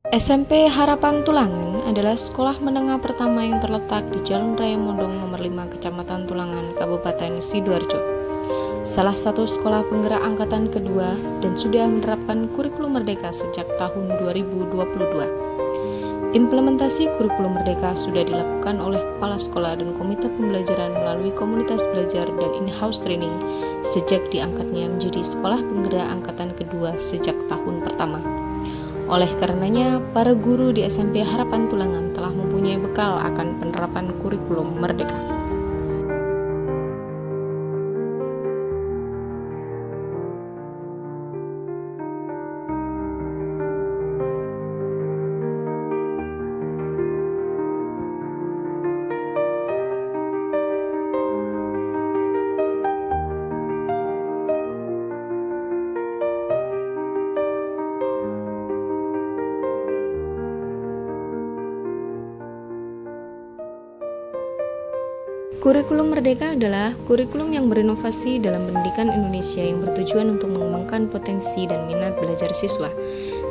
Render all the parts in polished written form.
SMP Harapan Tulangan adalah sekolah menengah pertama yang terletak di Jalan Raya Mondong nomor 5 Kecamatan Tulangan, Kabupaten Sidoarjo. Salah satu sekolah penggerak angkatan kedua dan sudah menerapkan kurikulum merdeka sejak tahun 2022. Implementasi kurikulum merdeka sudah dilakukan oleh kepala sekolah dan komite pembelajaran melalui komunitas belajar dan in-house training sejak diangkatnya menjadi sekolah penggerak angkatan kedua sejak tahun pertama. Oleh karenanya, para guru di SMP Harapan Tulangan telah mempunyai bekal akan penerapan kurikulum merdeka. Kurikulum Merdeka adalah kurikulum yang berinovasi dalam pendidikan Indonesia yang bertujuan untuk mengembangkan potensi dan minat belajar siswa,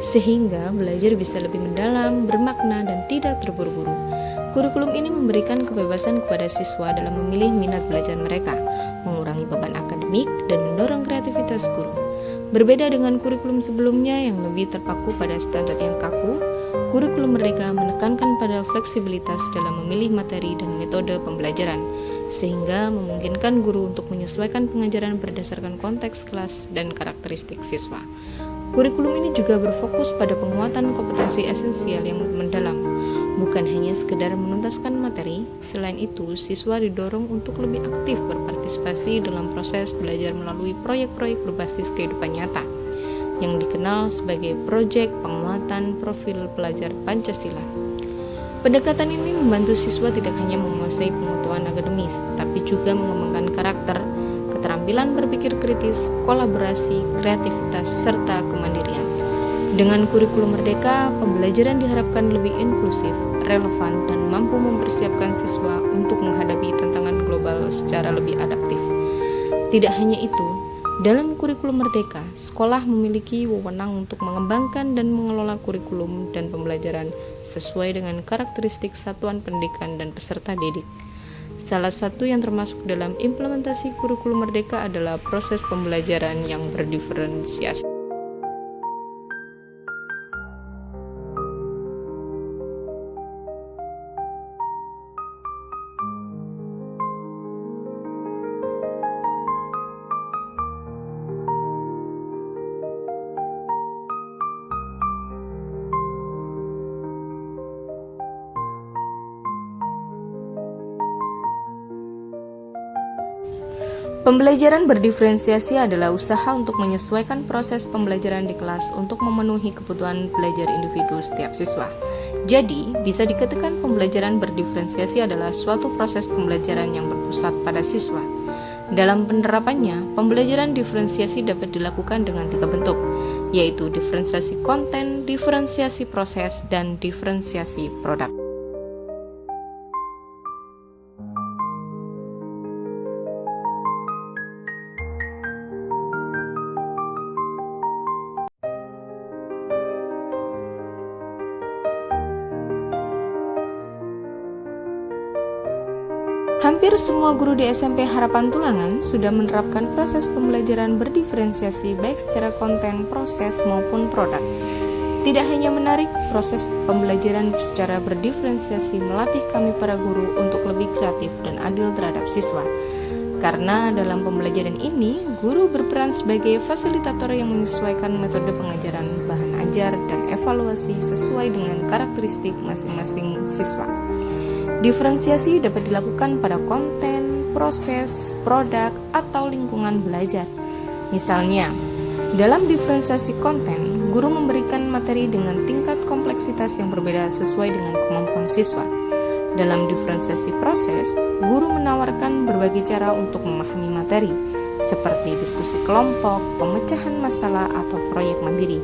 sehingga belajar bisa lebih mendalam, bermakna, dan tidak terburu-buru. Kurikulum ini memberikan kebebasan kepada siswa dalam memilih minat belajar mereka, mengurangi beban akademik, dan mendorong kreativitas guru. Berbeda dengan kurikulum sebelumnya yang lebih terpaku pada standar yang kaku, kurikulum Merdeka menekankan pada fleksibilitas dalam memilih materi dan metode pembelajaran, sehingga memungkinkan guru untuk menyesuaikan pengajaran berdasarkan konteks kelas dan karakteristik siswa. Kurikulum ini juga berfokus pada penguatan kompetensi esensial yang mendalam, bukan hanya sekedar menuntaskan materi. Selain itu, siswa didorong untuk lebih aktif berpartisipasi dalam proses belajar melalui proyek-proyek berbasis kehidupan nyata, yang dikenal sebagai proyek penguatan profil pelajar Pancasila. Pendekatan ini membantu siswa tidak hanya menguasai pengetahuan akademis, tapi juga mengembangkan karakter, keterampilan berpikir kritis, kolaborasi, kreativitas, serta kemandirian. Dengan kurikulum merdeka, pembelajaran diharapkan lebih inklusif, relevan, dan mampu mempersiapkan siswa untuk menghadapi tantangan global secara lebih adaptif. Tidak hanya itu, dalam kurikulum merdeka, sekolah memiliki wewenang untuk mengembangkan dan mengelola kurikulum dan pembelajaran sesuai dengan karakteristik satuan pendidikan dan peserta didik. Salah satu yang termasuk dalam implementasi kurikulum merdeka adalah proses pembelajaran yang berdiferensiasi. Pembelajaran berdiferensiasi adalah usaha untuk menyesuaikan proses pembelajaran di kelas untuk memenuhi kebutuhan belajar individu setiap siswa. Jadi, bisa dikatakan pembelajaran berdiferensiasi adalah suatu proses pembelajaran yang berpusat pada siswa. Dalam penerapannya, pembelajaran diferensiasi dapat dilakukan dengan 3 bentuk, yaitu diferensiasi konten, diferensiasi proses, dan diferensiasi produk. Hampir semua guru di SMP Harapan Tulangan sudah menerapkan proses pembelajaran berdiferensiasi baik secara konten, proses, maupun produk. Tidak hanya menarik, proses pembelajaran secara berdiferensiasi melatih kami para guru untuk lebih kreatif dan adil terhadap siswa. Karena dalam pembelajaran ini, guru berperan sebagai fasilitator yang menyesuaikan metode pengajaran, bahan ajar, dan evaluasi sesuai dengan karakteristik masing-masing siswa. Diferensiasi dapat dilakukan pada konten, proses, produk, atau lingkungan belajar. Misalnya, dalam diferensiasi konten, guru memberikan materi dengan tingkat kompleksitas yang berbeda sesuai dengan kemampuan siswa. Dalam diferensiasi proses, guru menawarkan berbagai cara untuk memahami materi, seperti diskusi kelompok, pemecahan masalah, atau proyek mandiri.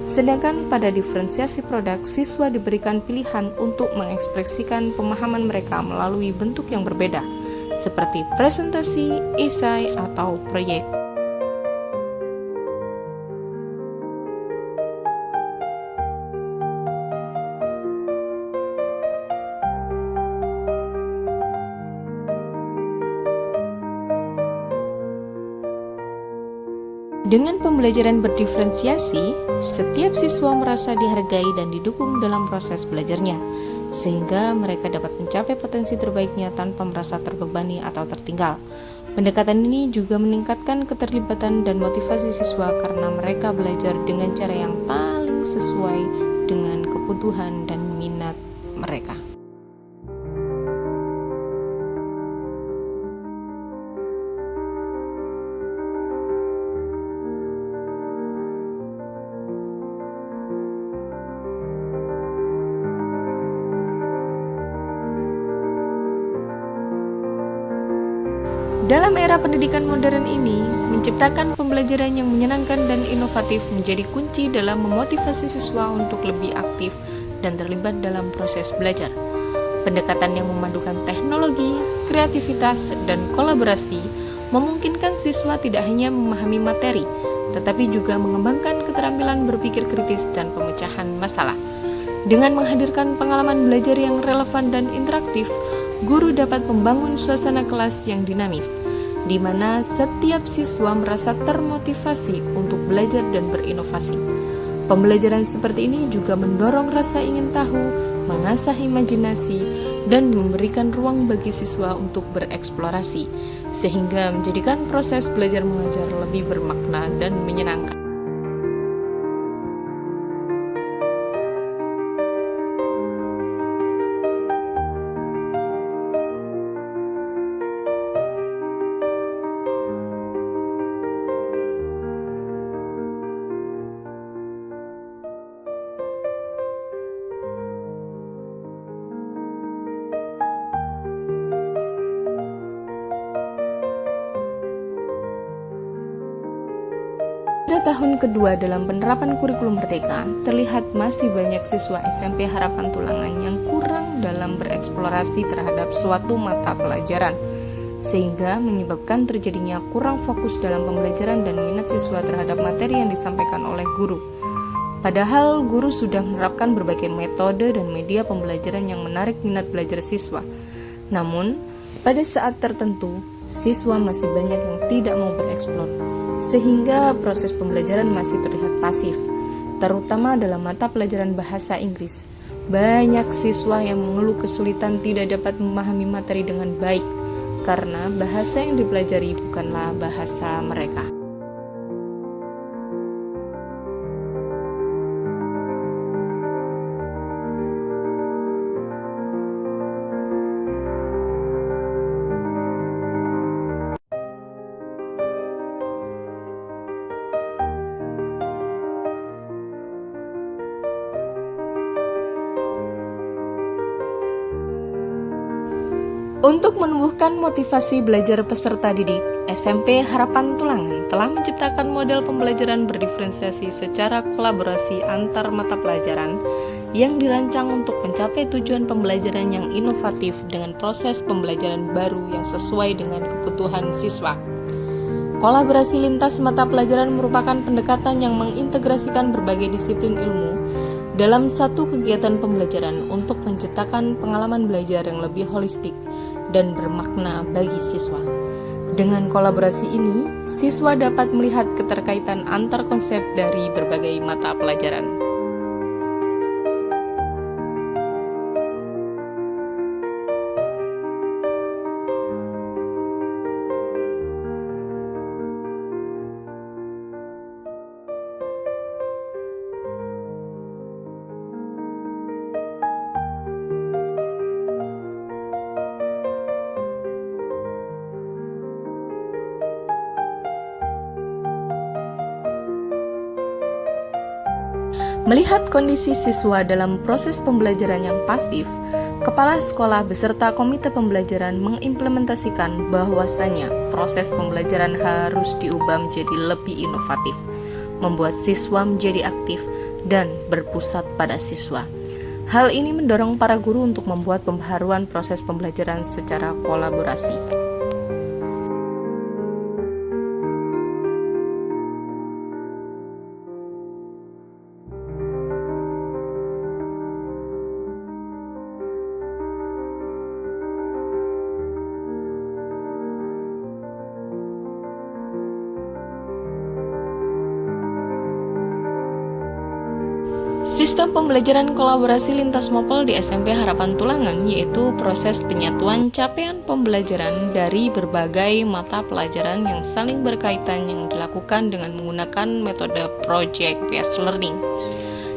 Sedangkan pada diferensiasi produk, siswa diberikan pilihan untuk mengekspresikan pemahaman mereka melalui bentuk yang berbeda, seperti presentasi, esai, atau proyek. Dengan pembelajaran berdiferensiasi, setiap siswa merasa dihargai dan didukung dalam proses belajarnya, sehingga mereka dapat mencapai potensi terbaiknya tanpa merasa terbebani atau tertinggal. Pendekatan ini juga meningkatkan keterlibatan dan motivasi siswa karena mereka belajar dengan cara yang paling sesuai dengan kebutuhan dan minat mereka. Dalam era pendidikan modern ini, menciptakan pembelajaran yang menyenangkan dan inovatif menjadi kunci dalam memotivasi siswa untuk lebih aktif dan terlibat dalam proses belajar. Pendekatan yang memadukan teknologi, kreativitas, dan kolaborasi memungkinkan siswa tidak hanya memahami materi, tetapi juga mengembangkan keterampilan berpikir kritis dan pemecahan masalah. Dengan menghadirkan pengalaman belajar yang relevan dan interaktif, guru dapat membangun suasana kelas yang dinamis, di mana setiap siswa merasa termotivasi untuk belajar dan berinovasi. Pembelajaran seperti ini juga mendorong rasa ingin tahu, mengasah imajinasi, dan memberikan ruang bagi siswa untuk bereksplorasi, sehingga menjadikan proses belajar mengajar lebih bermakna dan menyenangkan. Pada tahun kedua dalam penerapan kurikulum Merdeka, terlihat masih banyak siswa SMP Harapan Tulangan yang kurang dalam bereksplorasi terhadap suatu mata pelajaran, sehingga menyebabkan terjadinya kurang fokus dalam pembelajaran dan minat siswa terhadap materi yang disampaikan oleh guru. Padahal guru sudah menerapkan berbagai metode dan media pembelajaran yang menarik minat belajar siswa. Namun, pada saat tertentu, siswa masih banyak yang tidak mau bereksplor, sehingga proses pembelajaran masih terlihat pasif, terutama dalam mata pelajaran bahasa Inggris. Banyak siswa yang mengeluh kesulitan tidak dapat memahami materi dengan baik, karena bahasa yang dipelajari bukanlah bahasa mereka. Untuk menumbuhkan motivasi belajar peserta didik, SMP Harapan Tulangan telah menciptakan model pembelajaran berdiferensiasi secara kolaborasi antar mata pelajaran yang dirancang untuk mencapai tujuan pembelajaran yang inovatif dengan proses pembelajaran baru yang sesuai dengan kebutuhan siswa. Kolaborasi lintas mata pelajaran merupakan pendekatan yang mengintegrasikan berbagai disiplin ilmu dalam satu kegiatan pembelajaran untuk menciptakan pengalaman belajar yang lebih holistik dan bermakna bagi siswa. Dengan kolaborasi ini, siswa dapat melihat keterkaitan antar konsep dari berbagai mata pelajaran. Melihat kondisi siswa dalam proses pembelajaran yang pasif, kepala sekolah beserta komite pembelajaran mengimplementasikan bahwasanya proses pembelajaran harus diubah menjadi lebih inovatif, membuat siswa menjadi aktif dan berpusat pada siswa. Hal ini mendorong para guru untuk membuat pembaharuan proses pembelajaran secara kolaborasi. Sistem pembelajaran kolaborasi lintas mapel di SMP Harapan Tulangan yaitu proses penyatuan capaian pembelajaran dari berbagai mata pelajaran yang saling berkaitan yang dilakukan dengan menggunakan metode project based learning,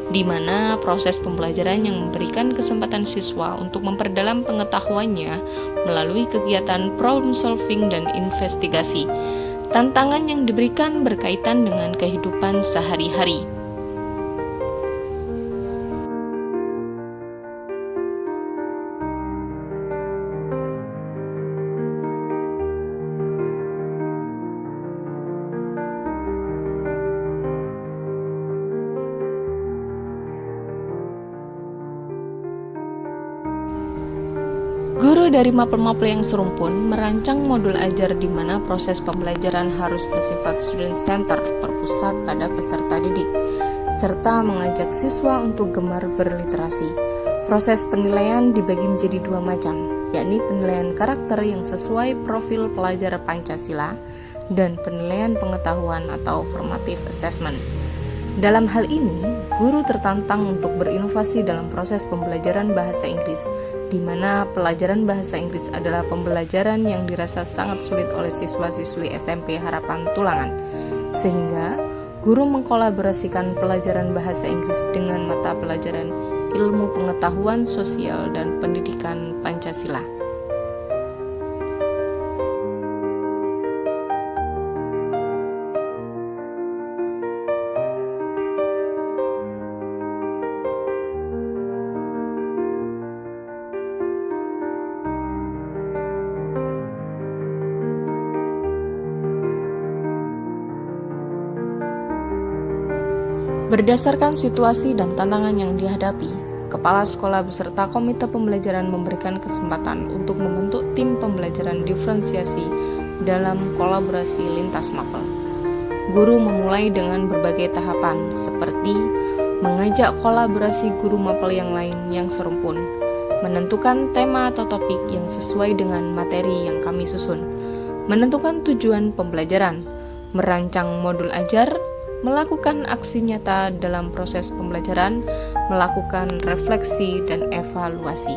di mana proses pembelajaran yang memberikan kesempatan siswa untuk memperdalam pengetahuannya melalui kegiatan problem solving dan investigasi. Tantangan yang diberikan berkaitan dengan kehidupan sehari-hari. Guru dari mapel-mapel yang serumpun merancang modul ajar di mana proses pembelajaran harus bersifat student center, berpusat pada peserta didik, serta mengajak siswa untuk gemar berliterasi. Proses penilaian dibagi menjadi dua macam, yakni penilaian karakter yang sesuai profil pelajar Pancasila dan penilaian pengetahuan atau formative assessment. Dalam hal ini, guru tertantang untuk berinovasi dalam proses pembelajaran bahasa Inggris, di mana pelajaran bahasa Inggris adalah pembelajaran yang dirasa sangat sulit oleh siswa-siswi SMP Harapan Tulangan, sehingga guru mengkolaborasikan pelajaran bahasa Inggris dengan mata pelajaran ilmu pengetahuan sosial dan pendidikan Pancasila. Berdasarkan situasi dan tantangan yang dihadapi, kepala sekolah beserta komite pembelajaran memberikan kesempatan untuk membentuk tim pembelajaran diferensiasi dalam kolaborasi lintas mapel. Guru memulai dengan berbagai tahapan seperti mengajak kolaborasi guru mapel yang lain yang serumpun, menentukan tema atau topik yang sesuai dengan materi yang kami susun, menentukan tujuan pembelajaran, merancang modul ajar, melakukan aksi nyata dalam proses pembelajaran, melakukan refleksi dan evaluasi.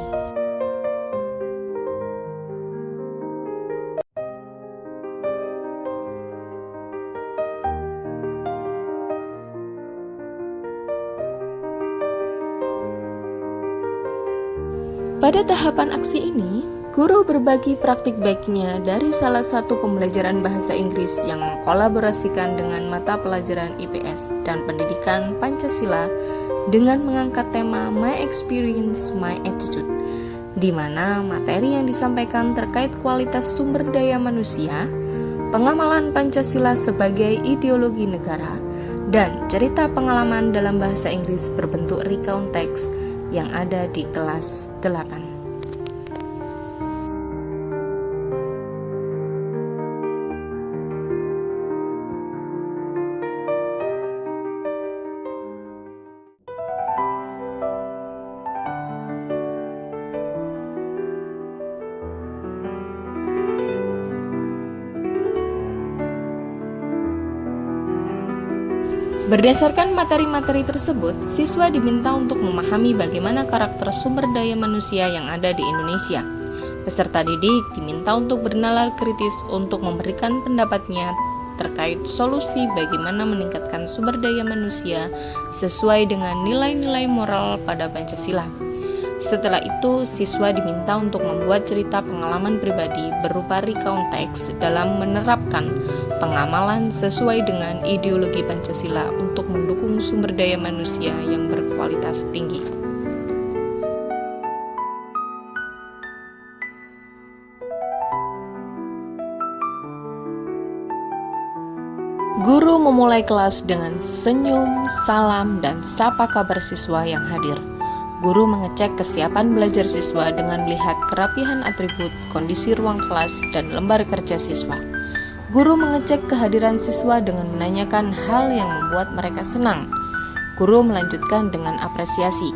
Pada tahapan aksi ini, guru berbagi praktik baiknya dari salah satu pembelajaran bahasa Inggris yang mengkolaborasikan dengan mata pelajaran IPS dan pendidikan Pancasila dengan mengangkat tema My Experience, My Attitude, di mana materi yang disampaikan terkait kualitas sumber daya manusia, pengamalan Pancasila sebagai ideologi negara, dan cerita pengalaman dalam bahasa Inggris berbentuk recount text yang ada di kelas 8. Berdasarkan materi-materi tersebut, siswa diminta untuk memahami bagaimana karakter sumber daya manusia yang ada di Indonesia. Peserta didik diminta untuk bernalar kritis untuk memberikan pendapatnya terkait solusi bagaimana meningkatkan sumber daya manusia sesuai dengan nilai-nilai moral pada Pancasila. Setelah itu, siswa diminta untuk membuat cerita pengalaman pribadi berupa recount text dalam menerapkan pengamalan sesuai dengan ideologi Pancasila untuk mendukung sumber daya manusia yang berkualitas tinggi. Guru memulai kelas dengan senyum, salam, dan sapa kabar siswa yang hadir. Guru mengecek kesiapan belajar siswa dengan melihat kerapihan atribut, kondisi ruang kelas, dan lembar kerja siswa. Guru mengecek kehadiran siswa dengan menanyakan hal yang membuat mereka senang. Guru melanjutkan dengan apresiasi.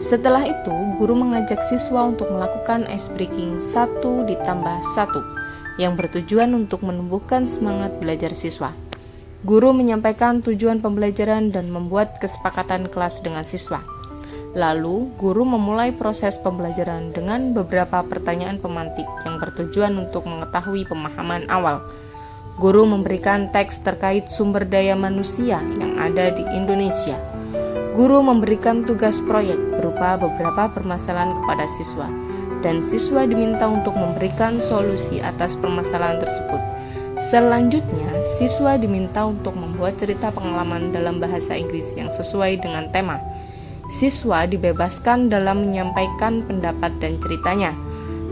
Setelah itu, guru mengajak siswa untuk melakukan ice breaking 1+1 yang bertujuan untuk menumbuhkan semangat belajar siswa. Guru menyampaikan tujuan pembelajaran dan membuat kesepakatan kelas dengan siswa. Lalu, guru memulai proses pembelajaran dengan beberapa pertanyaan pemantik yang bertujuan untuk mengetahui pemahaman awal. Guru memberikan teks terkait sumber daya manusia yang ada di Indonesia. Guru memberikan tugas proyek berupa beberapa permasalahan kepada siswa, dan siswa diminta untuk memberikan solusi atas permasalahan tersebut. Selanjutnya, siswa diminta untuk membuat cerita pengalaman dalam bahasa Inggris yang sesuai dengan tema. Siswa dibebaskan dalam menyampaikan pendapat dan ceritanya.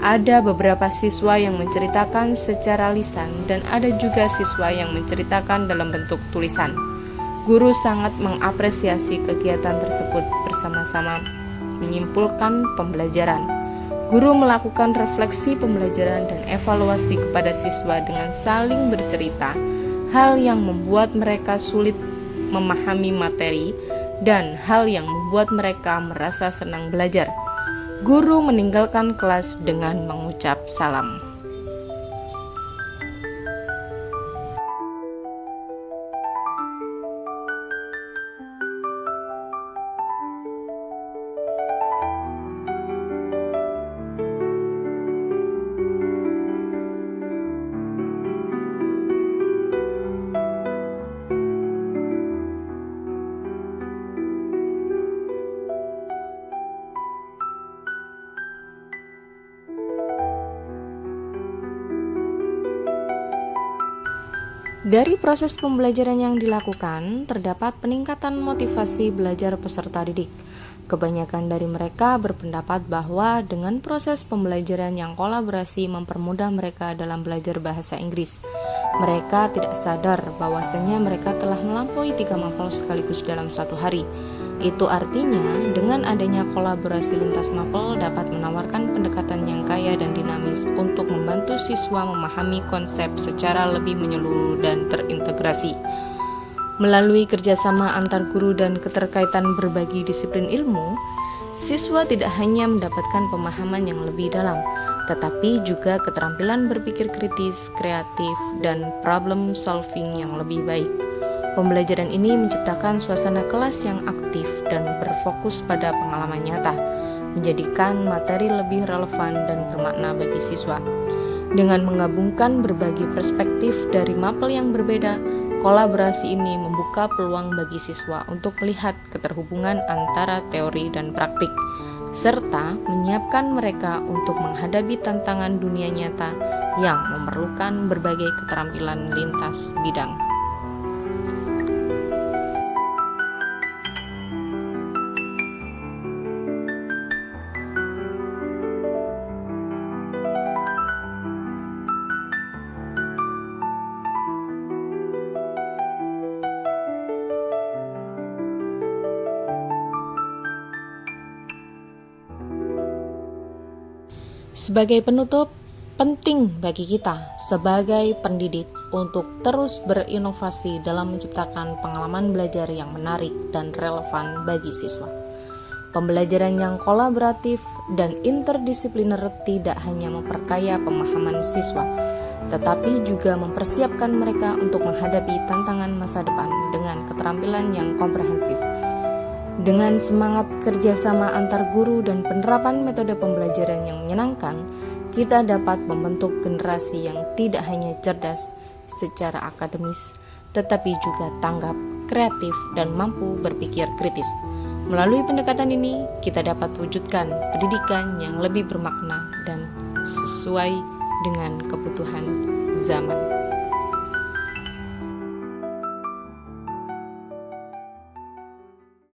Ada beberapa siswa yang menceritakan secara lisan dan ada juga siswa yang menceritakan dalam bentuk tulisan. Guru sangat mengapresiasi kegiatan tersebut bersama-sama menyimpulkan pembelajaran. Guru melakukan refleksi pembelajaran dan evaluasi kepada siswa dengan saling bercerita, hal yang membuat mereka sulit memahami materi dan hal yang membuat mereka merasa senang belajar. Guru meninggalkan kelas dengan mengucap salam. Dari proses pembelajaran yang dilakukan, terdapat peningkatan motivasi belajar peserta didik. Kebanyakan dari mereka berpendapat bahwa dengan proses pembelajaran yang kolaborasi mempermudah mereka dalam belajar bahasa Inggris. Mereka tidak sadar bahwasanya mereka telah melampaui 3 mapel sekaligus dalam satu hari. Itu artinya, dengan adanya kolaborasi lintas mapel dapat menawarkan pendekatan yang kaya dan dinamis untuk membantu siswa memahami konsep secara lebih menyeluruh dan terintegrasi. Melalui kerjasama antar guru dan keterkaitan berbagi disiplin ilmu, siswa tidak hanya mendapatkan pemahaman yang lebih dalam, tetapi juga keterampilan berpikir kritis, kreatif, dan problem solving yang lebih baik. Pembelajaran ini menciptakan suasana kelas yang aktif dan berfokus pada pengalaman nyata, menjadikan materi lebih relevan dan bermakna bagi siswa. Dengan menggabungkan berbagai perspektif dari mapel yang berbeda, kolaborasi ini membuka peluang bagi siswa untuk melihat keterhubungan antara teori dan praktik, serta menyiapkan mereka untuk menghadapi tantangan dunia nyata yang memerlukan berbagai keterampilan lintas bidang. Sebagai penutup, penting bagi kita sebagai pendidik untuk terus berinovasi dalam menciptakan pengalaman belajar yang menarik dan relevan bagi siswa. Pembelajaran yang kolaboratif dan interdisipliner tidak hanya memperkaya pemahaman siswa, tetapi juga mempersiapkan mereka untuk menghadapi tantangan masa depan dengan keterampilan yang komprehensif. Dengan semangat kerjasama antar guru dan penerapan metode pembelajaran yang menyenangkan, kita dapat membentuk generasi yang tidak hanya cerdas secara akademis, tetapi juga tanggap, kreatif, dan mampu berpikir kritis. Melalui pendekatan ini, kita dapat wujudkan pendidikan yang lebih bermakna dan sesuai dengan kebutuhan zaman.